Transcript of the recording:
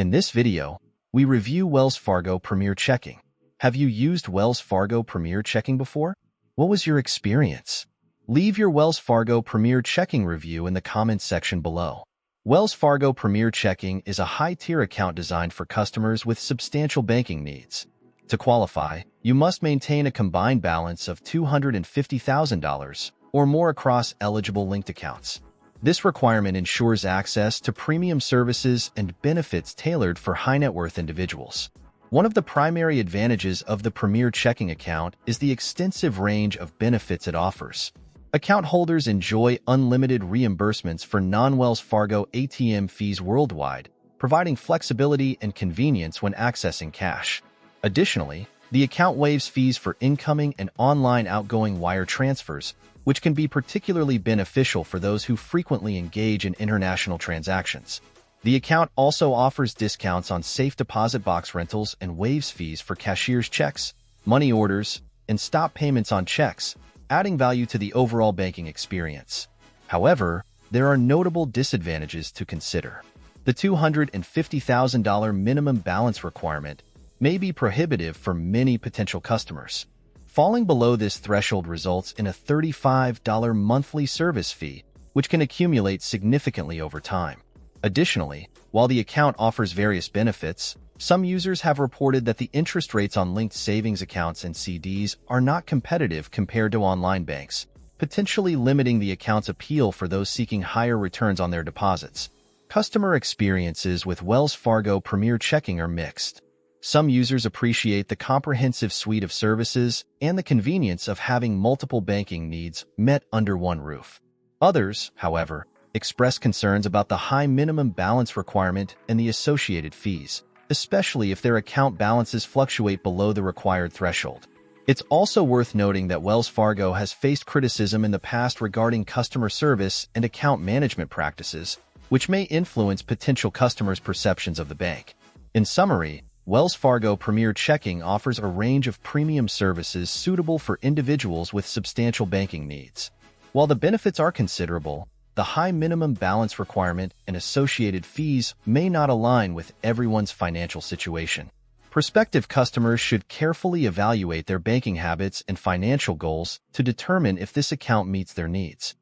In this video, we review Wells Fargo Premier Checking. Have you used Wells Fargo Premier Checking before? What was your experience? Leave your Wells Fargo Premier Checking review in the comments section below. Wells Fargo Premier Checking is a high-tier account designed for customers with substantial banking needs. To qualify, you must maintain a combined balance of $250,000 or more across eligible linked accounts. This requirement ensures access to premium services and benefits tailored for high-net-worth individuals. One of the primary advantages of the Premier Checking account is the extensive range of benefits it offers. Account holders enjoy unlimited reimbursements for non-Wells Fargo ATM fees worldwide, providing flexibility and convenience when accessing cash. Additionally, the account waives fees for incoming and online outgoing wire transfers, which can be particularly beneficial for those who frequently engage in international transactions. The account also offers discounts on safe deposit box rentals and waives fees for cashier's checks, money orders, and stop payments on checks, adding value to the overall banking experience. However, there are notable disadvantages to consider. The $250,000 minimum balance requirement may be prohibitive for many potential customers. Falling below this threshold results in a $35 monthly service fee, which can accumulate significantly over time. Additionally, while the account offers various benefits, some users have reported that the interest rates on linked savings accounts and CDs are not competitive compared to online banks, potentially limiting the account's appeal for those seeking higher returns on their deposits. Customer experiences with Wells Fargo Premier Checking are mixed. Some users appreciate the comprehensive suite of services and the convenience of having multiple banking needs met under one roof. Others, however, express concerns about the high minimum balance requirement and the associated fees, especially if their account balances fluctuate below the required threshold. It's also worth noting that Wells Fargo has faced criticism in the past regarding customer service and account management practices, which may influence potential customers' perceptions of the bank. In summary, Wells Fargo Premier Checking offers a range of premium services suitable for individuals with substantial banking needs. While the benefits are considerable, the high minimum balance requirement and associated fees may not align with everyone's financial situation. Prospective customers should carefully evaluate their banking habits and financial goals to determine if this account meets their needs.